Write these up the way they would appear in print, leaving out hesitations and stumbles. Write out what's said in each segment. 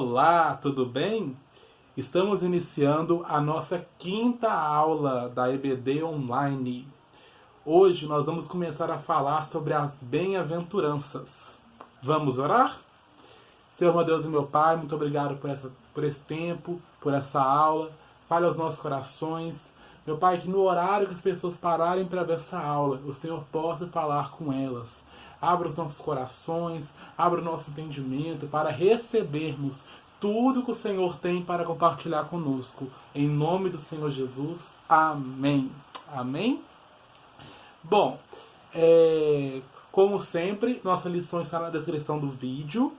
Olá, tudo bem? Estamos iniciando a nossa quinta aula da EBD Online. Hoje nós vamos começar a falar sobre as bem-aventuranças. Vamos orar? Senhor, meu Deus e meu Pai, muito obrigado por esse tempo, por essa aula. Fale aos nossos corações. Meu Pai, que no horário que as pessoas pararem para ver essa aula, o Senhor possa falar com elas. Abra os nossos corações, abra o nosso entendimento para recebermos tudo que o Senhor tem para compartilhar conosco. Em nome do Senhor Jesus. Amém. Amém? Bom, como sempre, nossa lição está na descrição do vídeo.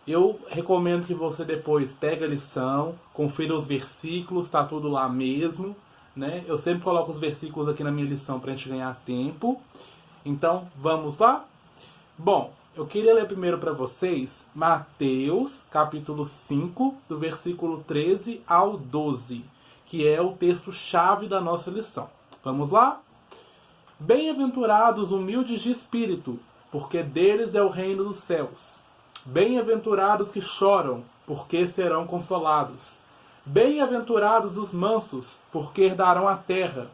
Eu recomendo que você depois pegue a lição, confira os versículos, está tudo lá mesmo, né? Eu sempre coloco os versículos aqui na minha lição para a gente ganhar tempo. Então, vamos lá? Bom, eu queria ler primeiro para vocês Mateus, capítulo 5, do versículo 13 ao 12, que é o texto-chave da nossa lição. Vamos lá? Bem-aventurados humildes de espírito, porque deles é o reino dos céus. Bem-aventurados que choram, porque serão consolados. Bem-aventurados os mansos, porque herdarão a terra.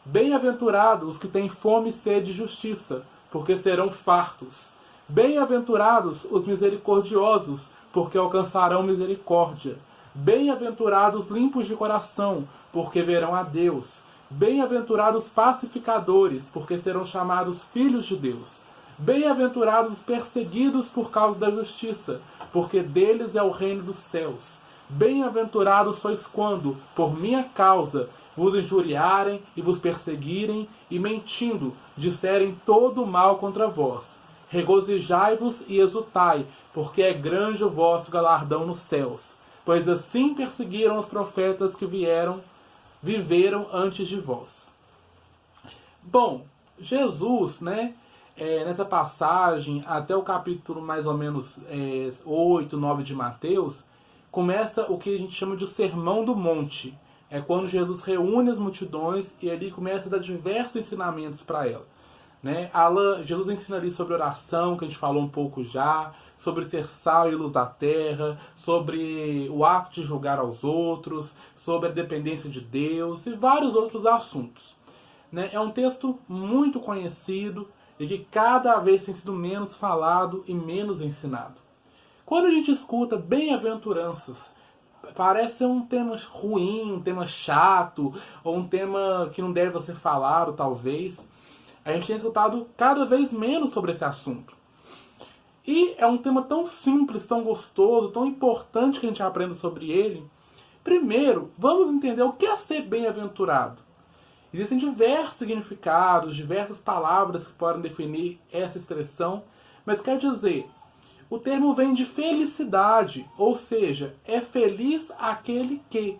Bem-aventurados os que têm fome e sede de justiça, porque serão fartos. Bem-aventurados os misericordiosos, porque alcançarão misericórdia. Bem-aventurados limpos de coração, porque verão a Deus. Bem-aventurados pacificadores, porque serão chamados filhos de Deus. Bem-aventurados perseguidos por causa da justiça, porque deles é o reino dos céus. Bem-aventurados sois quando, por minha causa, vos injuriarem e vos perseguirem, e mentindo, disserem todo o mal contra vós. Regozijai-vos e exultai, porque é grande o vosso galardão nos céus. Pois assim perseguiram os profetas que viveram antes de vós. Bom, Jesus, nessa passagem, até o capítulo mais ou menos 8, 9 de Mateus, começa o que a gente chama de Sermão do Monte. É quando Jesus reúne as multidões e ali começa a dar diversos ensinamentos para ela. Jesus ensina ali sobre oração, que a gente falou um pouco já, sobre ser sal e luz da terra, sobre o ato de julgar aos outros, sobre a dependência de Deus e vários outros assuntos. É um texto muito conhecido e que cada vez tem sido menos falado e menos ensinado. Quando a gente escuta bem-aventuranças, parece ser um tema ruim, um tema chato, ou um tema que não deve ser falado, talvez. A gente tem escutado cada vez menos sobre esse assunto. E é um tema tão simples, tão gostoso, tão importante que a gente aprenda sobre ele. Primeiro, vamos entender o que é ser bem-aventurado. Existem diversos significados, diversas palavras que podem definir essa expressão, mas quer dizer, o termo vem de felicidade, ou seja, é feliz aquele que.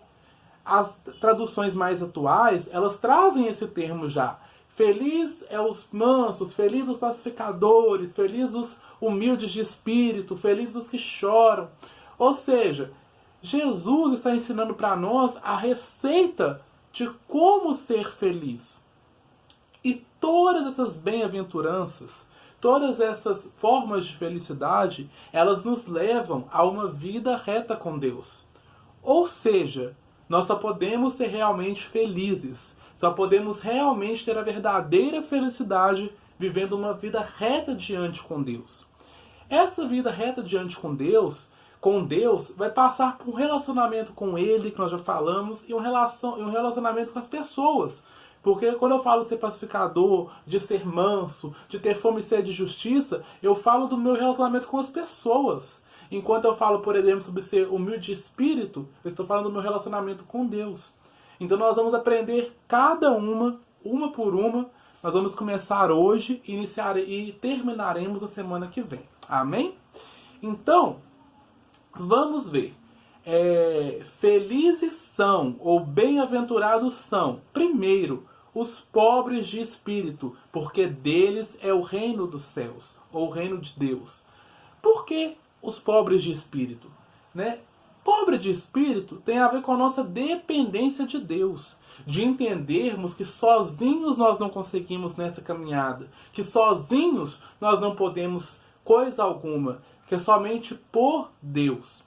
As traduções mais atuais, elas trazem esse termo já. Feliz é os mansos, feliz os pacificadores, feliz os humildes de espírito, feliz os que choram. Ou seja, Jesus está ensinando para nós a receita de como ser feliz. E todas essas bem-aventuranças, todas essas formas de felicidade, elas nos levam a uma vida reta com Deus. Ou seja, nós só podemos ser realmente felizes, só podemos realmente ter a verdadeira felicidade vivendo uma vida reta diante com Deus. Essa vida reta diante com Deus, vai passar por um relacionamento com Ele, que nós já falamos, e um relacionamento com as pessoas. Porque quando eu falo de ser pacificador, de ser manso, de ter fome e sede de justiça, eu falo do meu relacionamento com as pessoas. Enquanto eu falo, por exemplo, sobre ser humilde de espírito, eu estou falando do meu relacionamento com Deus. Então nós vamos aprender cada uma por uma. Nós vamos começar hoje, iniciar e terminaremos na semana que vem. Amém? Então, vamos ver. Felizes são, ou bem-aventurados são, primeiro, os pobres de espírito, porque deles é o reino dos céus, ou o reino de Deus. Por que os pobres de espírito? Pobre de espírito tem a ver com a nossa dependência de Deus. De entendermos que sozinhos nós não conseguimos nessa caminhada. Que sozinhos nós não podemos coisa alguma. Que é somente por Deus.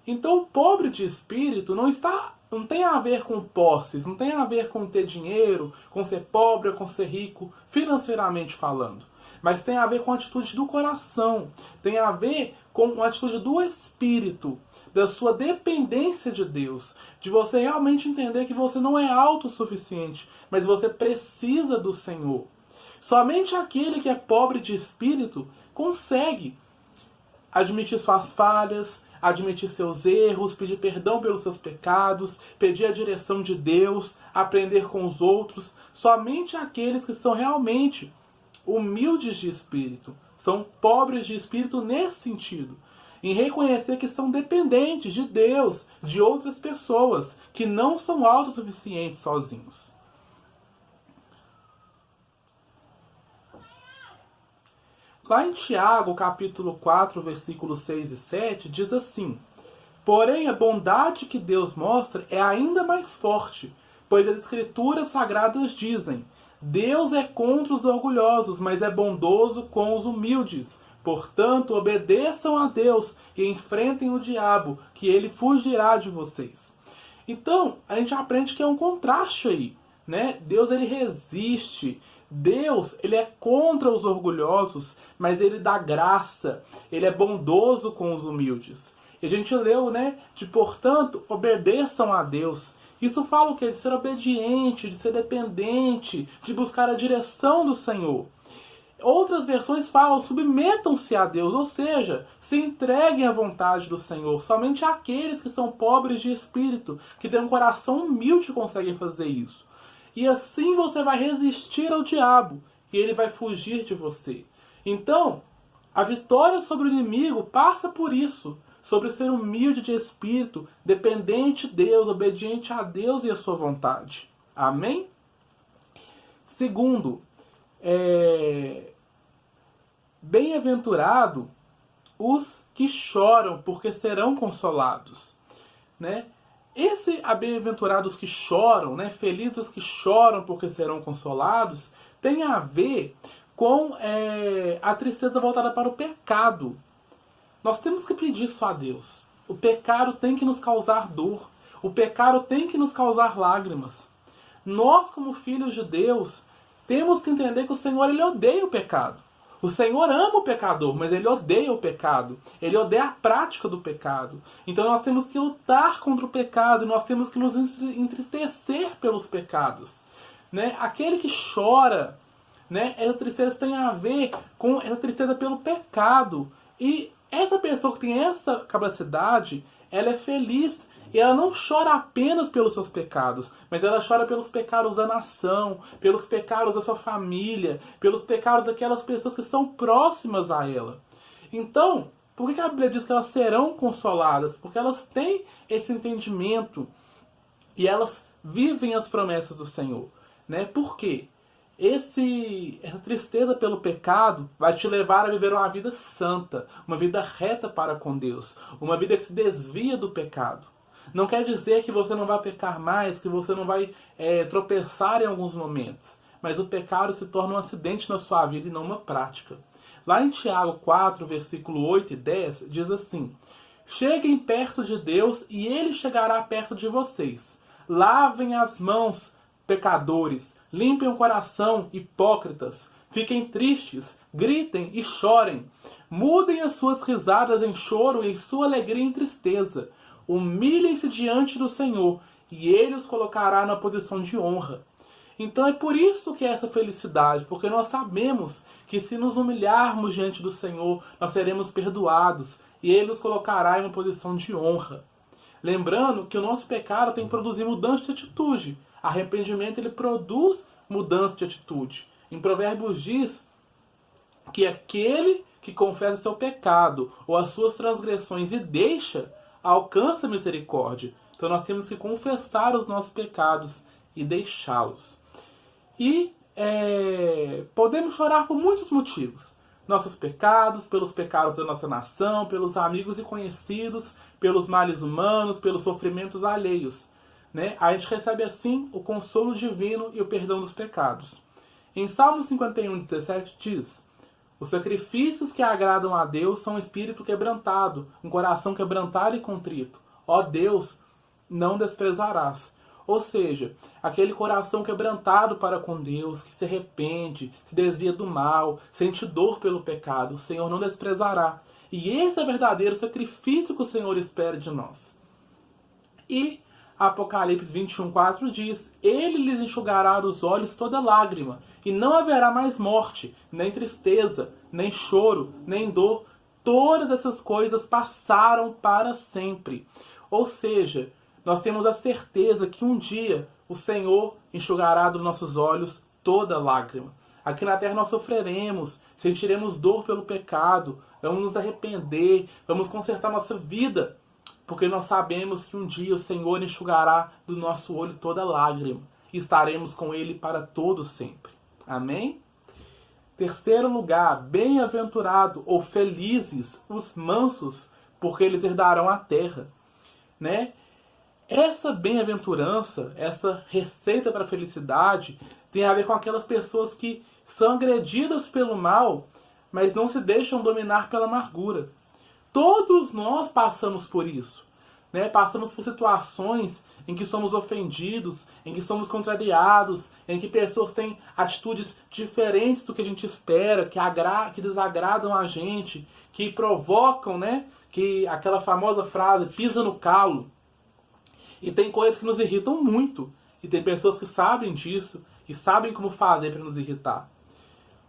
Então o pobre de espírito não tem a ver com posses, não tem a ver com ter dinheiro, com ser pobre ou com ser rico, financeiramente falando. Mas tem a ver com a atitude do coração, tem a ver com a atitude do espírito, da sua dependência de Deus, de você realmente entender que você não é autossuficiente, mas você precisa do Senhor. Somente aquele que é pobre de espírito consegue admitir suas falhas, admitir seus erros, pedir perdão pelos seus pecados, pedir a direção de Deus, aprender com os outros. Somente aqueles que são realmente humildes de espírito, são pobres de espírito nesse sentido, em reconhecer que são dependentes de Deus, de outras pessoas, que não são autossuficientes sozinhos. Lá em Tiago, capítulo 4, versículos 6 e 7, diz assim: porém, a bondade que Deus mostra é ainda mais forte, pois as Escrituras Sagradas dizem: Deus é contra os orgulhosos, mas é bondoso com os humildes. Portanto, obedeçam a Deus e enfrentem o diabo, que ele fugirá de vocês. Então, a gente aprende que é um contraste aí, né? Deus, ele resiste. Deus, ele é contra os orgulhosos, mas ele dá graça. Ele é bondoso com os humildes. E a gente leu, né? Portanto, obedeçam a Deus. Isso fala o quê? De ser obediente, de ser dependente, de buscar a direção do Senhor. Outras versões falam: submetam-se a Deus, ou seja, se entreguem à vontade do Senhor. Somente aqueles que são pobres de espírito, que têm um coração humilde, conseguem fazer isso. E assim você vai resistir ao diabo, e ele vai fugir de você. Então, a vitória sobre o inimigo passa por isso, sobre ser humilde de espírito, dependente de Deus, obediente a Deus e a sua vontade. Amém? Segundo, bem-aventurado os que choram, porque serão consolados, né? Esse bem-aventurados que choram, né, felizes que choram porque serão consolados, tem a ver com a tristeza voltada para o pecado. Nós temos que pedir isso a Deus. O pecado tem que nos causar dor. O pecado tem que nos causar lágrimas. Nós, como filhos de Deus, temos que entender que o Senhor, ele odeia o pecado. O Senhor ama o pecador, mas ele odeia o pecado. Ele odeia a prática do pecado. Então nós temos que lutar contra o pecado. Nós temos que nos entristecer pelos pecados, né? Aquele que chora, né? Essa tristeza tem a ver com essa tristeza pelo pecado. E essa pessoa que tem essa capacidade, ela é feliz. E ela não chora apenas pelos seus pecados, mas ela chora pelos pecados da nação, pelos pecados da sua família, pelos pecados daquelas pessoas que são próximas a ela. Então, por que a Bíblia diz que elas serão consoladas? Porque elas têm esse entendimento e elas vivem as promessas do Senhor, né? Por quê? Essa tristeza pelo pecado vai te levar a viver uma vida santa, uma vida reta para com Deus, uma vida que se desvia do pecado. Não quer dizer que você não vai pecar mais, que você não vai tropeçar em alguns momentos. Mas o pecado se torna um acidente na sua vida e não uma prática. Lá em Tiago 4, versículo 8 e 10, diz assim: cheguem perto de Deus e Ele chegará perto de vocês. Lavem as mãos, pecadores. Limpem o coração, hipócritas. Fiquem tristes, gritem e chorem. Mudem as suas risadas em choro e sua alegria em tristeza. Humilhem-se diante do Senhor, e Ele os colocará na posição de honra. Então é por isso que é essa felicidade, porque nós sabemos que se nos humilharmos diante do Senhor, nós seremos perdoados, e Ele nos colocará em uma posição de honra. Lembrando que o nosso pecado tem que produzir mudança de atitude. Arrependimento, ele produz mudança de atitude. Em Provérbios diz que aquele que confessa seu pecado ou as suas transgressões e deixa, alcança misericórdia. Então nós temos que confessar os nossos pecados e deixá-los. E podemos chorar por muitos motivos. Nossos pecados, pelos pecados da nossa nação, pelos amigos e conhecidos, pelos males humanos, pelos sofrimentos alheios, né? A gente recebe assim o consolo divino e o perdão dos pecados. Em Salmo 51:17 diz: Os sacrifícios que agradam a Deus são um espírito quebrantado, um coração quebrantado e contrito. Ó Deus, não desprezarás. Ou seja, aquele coração quebrantado para com Deus, que se arrepende, se desvia do mal, sente dor pelo pecado, o Senhor não desprezará. E esse é o verdadeiro sacrifício que o Senhor espera de nós. E Apocalipse 21:4 diz: Ele lhes enxugará dos olhos toda lágrima, e não haverá mais morte, nem tristeza, nem choro, nem dor. Todas essas coisas passaram para sempre. Ou seja, nós temos a certeza que um dia o Senhor enxugará dos nossos olhos toda lágrima. Aqui na terra nós sofreremos, sentiremos dor pelo pecado, vamos nos arrepender, vamos consertar nossa vida, porque nós sabemos que um dia o Senhor enxugará do nosso olho toda lágrima e estaremos com Ele para todo sempre. Amém? Terceiro lugar, bem-aventurado ou felizes os mansos, porque eles herdarão a terra. Né? Essa bem-aventurança, essa receita para a felicidade, tem a ver com aquelas pessoas que são agredidas pelo mal, mas não se deixam dominar pela amargura. Todos nós passamos por isso. Né? Passamos por situações em que somos ofendidos, em que somos contrariados, em que pessoas têm atitudes diferentes do que a gente espera, que desagradam a gente, que provocam, né? Que aquela famosa frase, pisa no calo. E tem coisas que nos irritam muito. E tem pessoas que sabem disso e sabem como fazer para nos irritar.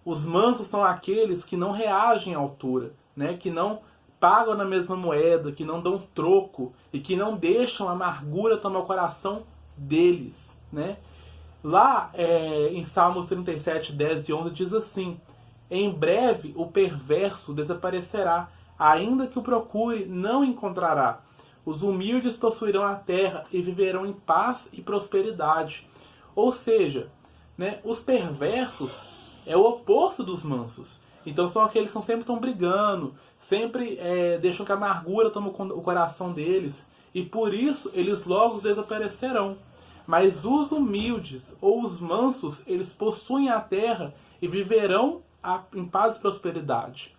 Os mansos são aqueles que não reagem à altura, né? Que não pagam na mesma moeda, que não dão troco e que não deixam a amargura tomar o coração deles. Né? Lá em Salmos 37, 10 e 11 diz assim: Em breve o perverso desaparecerá, ainda que o procure, não encontrará. Os humildes possuirão a terra e viverão em paz e prosperidade. Ou seja, né, os perversos é o oposto dos mansos. Então são aqueles que sempre estão brigando, sempre deixam que a amargura tome o coração deles. E por isso eles logo desaparecerão. Mas os humildes ou os mansos, eles possuem a terra e viverão em paz e prosperidade.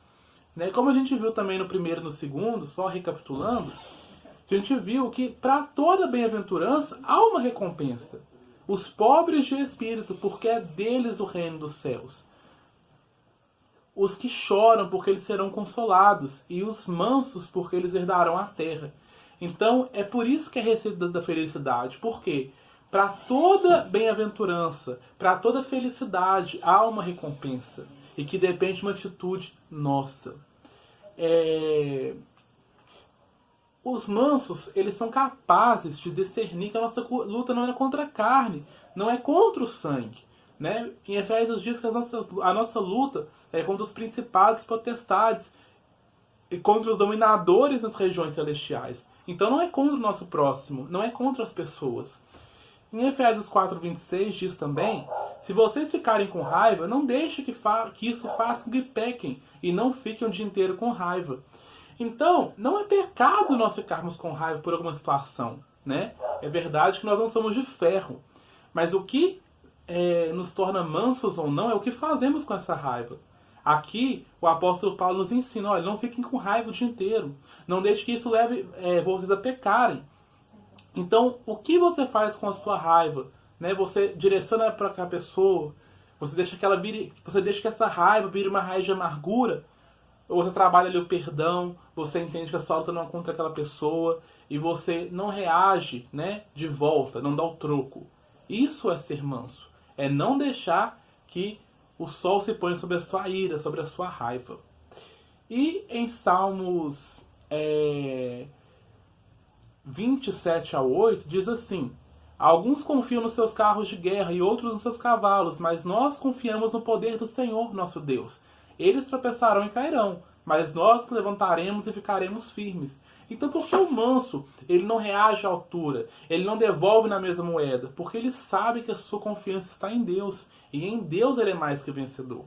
Né? Como a gente viu também no primeiro e no segundo, só recapitulando, a gente viu que para toda bem-aventurança há uma recompensa. Os pobres de espírito, porque é deles o reino dos céus. Os que choram, porque eles serão consolados. E os mansos, porque eles herdarão a terra. Então, é por isso que é a receita da felicidade. Por quê? Para toda bem-aventurança, para toda felicidade, há uma recompensa. E que depende de uma atitude nossa. Os mansos, eles são capazes de discernir que a nossa luta não é contra a carne, não é contra o sangue. Né? Em Efésios diz que a nossa luta é contra os principados e potestades e contra os dominadores nas regiões celestiais. Então não é contra o nosso próximo, não é contra as pessoas. Em Efésios 4:26 diz também: se vocês ficarem com raiva, não deixe que isso faça com que pequem e não fiquem o dia inteiro com raiva. Então, não é pecado nós ficarmos com raiva por alguma situação. Né? É verdade que nós não somos de ferro. Mas o que nos torna mansos ou não é o que fazemos com essa raiva. Aqui, o apóstolo Paulo nos ensina: olha, não fiquem com raiva o dia inteiro. Não deixe que isso leve vocês a pecarem. Então, o que você faz com a sua raiva? Né? Você direciona para aquela pessoa, você deixa que essa raiva vire uma raiz de amargura, ou você trabalha ali o perdão, você entende que a sua luta não é contra aquela pessoa, e você não reage, né, de volta, não dá o troco. Isso é ser manso. É não deixar que o sol se ponha sobre a sua ira, sobre a sua raiva. E em Salmos 27-8 diz assim: alguns confiam nos seus carros de guerra e outros nos seus cavalos, mas nós confiamos no poder do Senhor, nosso Deus. Eles tropeçarão e cairão, mas nós nos levantaremos e ficaremos firmes. Então por que o manso ele não reage à altura? Ele não devolve na mesma moeda? Porque ele sabe que a sua confiança está em Deus. E em Deus ele é mais que vencedor.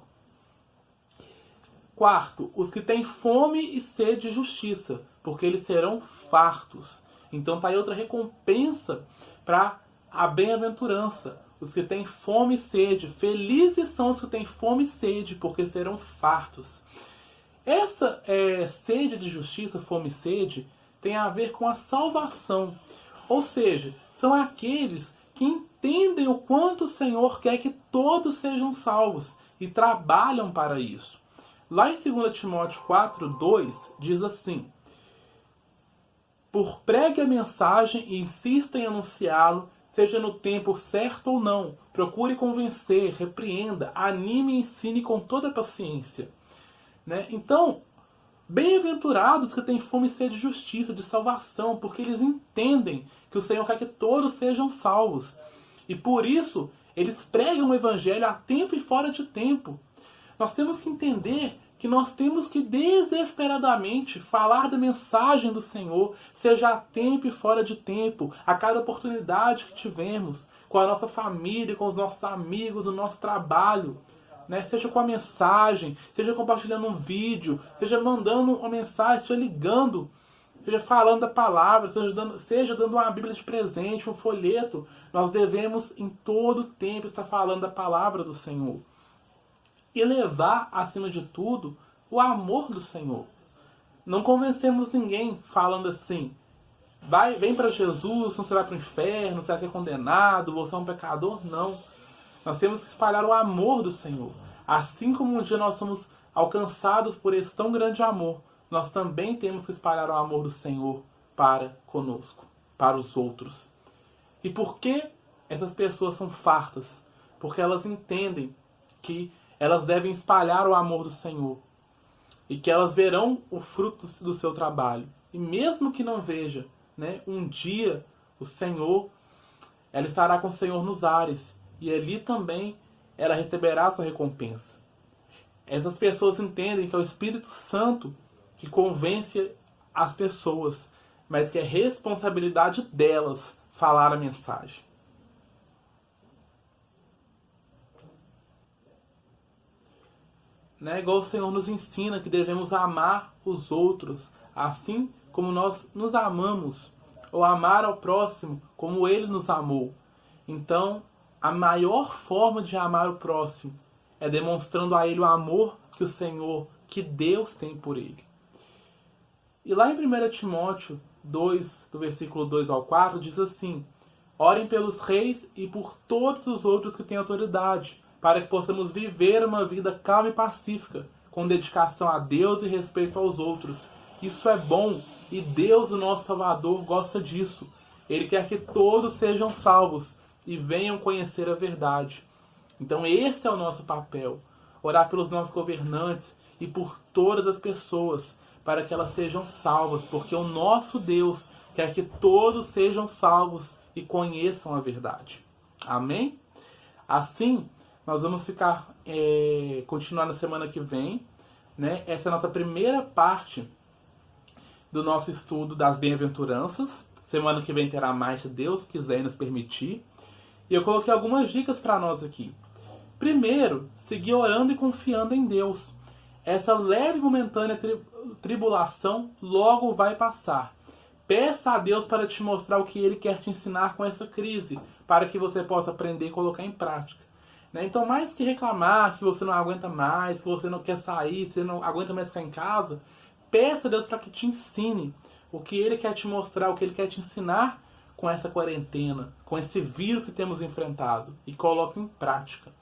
Quarto, os que têm fome e sede de justiça, porque eles serão fartos. Então está aí outra recompensa para a bem-aventurança. os que têm fome e sede. Felizes são os que têm fome e sede, porque serão fartos. Essa sede de justiça, fome e sede, tem a ver com a salvação. Ou seja, são aqueles que entendem o quanto o Senhor quer que todos sejam salvos e trabalham para isso. Lá em 2 Timóteo 4:2 diz assim: por pregue a mensagem e insista em anunciá-lo, seja no tempo certo ou não. Procure convencer, repreenda, anime e ensine com toda paciência. Né? Então, bem-aventurados que têm fome e sede de justiça, de salvação, porque eles entendem que o Senhor quer que todos sejam salvos. E por isso, eles pregam o Evangelho a tempo e fora de tempo. Nós temos que entender que nós temos que desesperadamente falar da mensagem do Senhor, seja a tempo e fora de tempo, a cada oportunidade que tivermos, com a nossa família, com os nossos amigos, no nosso trabalho. Né? Seja com a mensagem, seja compartilhando um vídeo, seja mandando uma mensagem, seja ligando, seja falando da palavra, seja dando uma Bíblia de presente, um folheto. Nós devemos em todo tempo estar falando da palavra do Senhor. E levar, acima de tudo, o amor do Senhor. Não convencemos ninguém falando assim: vem para Jesus, senão você vai para o inferno, você vai ser condenado, você é um pecador. Não. Nós temos que espalhar o amor do Senhor. Assim como um dia nós somos alcançados por esse tão grande amor, nós também temos que espalhar o amor do Senhor para conosco, para os outros. E por que essas pessoas são fartas? Porque elas entendem que elas devem espalhar o amor do Senhor e que elas verão o fruto do seu trabalho. E mesmo que não veja, né, um dia o Senhor, ela estará com o Senhor nos ares e ali também ela receberá a sua recompensa. Essas pessoas entendem que é o Espírito Santo que convence as pessoas, mas que é responsabilidade delas falar a mensagem. Né? Igual o Senhor nos ensina que devemos amar os outros, assim como nós nos amamos, ou amar ao próximo como Ele nos amou. Então, a maior forma de amar o próximo é demonstrando a Ele o amor que o Senhor, que Deus tem por Ele. E lá em 1 Timóteo 2, do versículo 2 ao 4, diz assim: orem pelos reis e por todos os outros que têm autoridade, para que possamos viver uma vida calma e pacífica, com dedicação a Deus e respeito aos outros. Isso é bom e Deus, o nosso Salvador, gosta disso. Ele quer que todos sejam salvos e venham conhecer a verdade. Então esse é o nosso papel, orar pelos nossos governantes e por todas as pessoas, para que elas sejam salvas, porque o nosso Deus quer que todos sejam salvos e conheçam a verdade. Amém? Assim, nós vamos continuar na semana que vem, né? Essa é a nossa primeira parte do nosso estudo das bem-aventuranças. Semana que vem terá mais, se Deus quiser e nos permitir. E eu coloquei algumas dicas para nós aqui. Primeiro, seguir orando e confiando em Deus. Essa leve e momentânea tribulação logo vai passar. Peça a Deus para te mostrar o que Ele quer te ensinar com essa crise, para que você possa aprender e colocar em prática. Então, mais que reclamar que você não aguenta mais, que você não quer sair, que você não aguenta mais ficar em casa, peça a Deus para que te ensine o que Ele quer te mostrar, o que Ele quer te ensinar com essa quarentena, com esse vírus que temos enfrentado, e coloque em prática.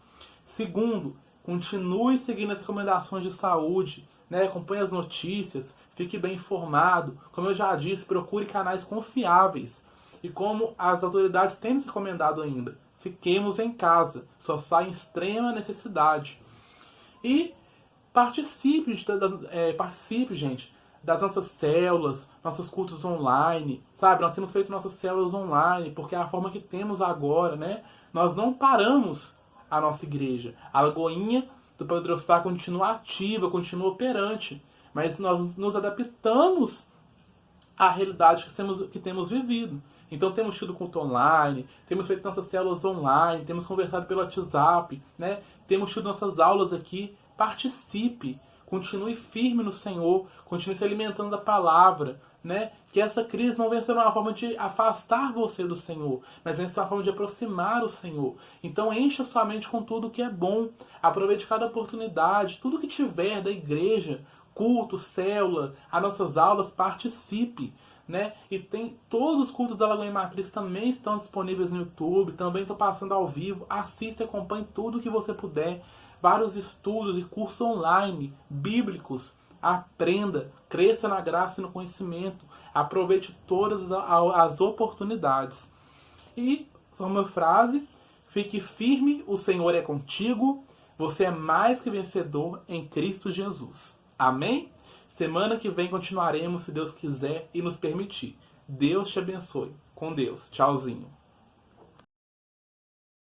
Segundo, continue seguindo as recomendações de saúde, né? Acompanhe as notícias, fique bem informado. Como eu já disse, procure canais confiáveis. E como as autoridades têm nos recomendado ainda, fiquemos em casa, só sai em extrema necessidade. E participe, gente, das nossas células, nossos cultos online, sabe? Nós temos feito nossas células online, porque é a forma que temos agora, né? Nós não paramos a nossa igreja. A Lagoinha do Padre Eustáquio continua ativa, continua operante, mas nós nos adaptamos à realidade que temos vivido. Então temos tido culto online, temos feito nossas células online, temos conversado pelo WhatsApp, né? Temos tido nossas aulas aqui. Participe, continue firme no Senhor, continue se alimentando da palavra, né? Que essa crise não venha ser uma forma de afastar você do Senhor, mas venha ser uma forma de aproximar o Senhor. Então encha sua mente com tudo que é bom. Aproveite cada oportunidade, tudo que tiver da igreja, culto, célula, as nossas aulas, participe. Né? E tem todos os cultos da Lagoinha Matriz também estão disponíveis no YouTube, também estou passando ao vivo. Assista e acompanhe tudo que você puder. Vários estudos e cursos online, bíblicos. Aprenda, cresça na graça e no conhecimento. Aproveite todas as oportunidades. E, só uma frase, fique firme, o Senhor é contigo. Você é mais que vencedor em Cristo Jesus. Amém? Semana que vem continuaremos, se Deus quiser e nos permitir. Deus te abençoe. Com Deus. Tchauzinho.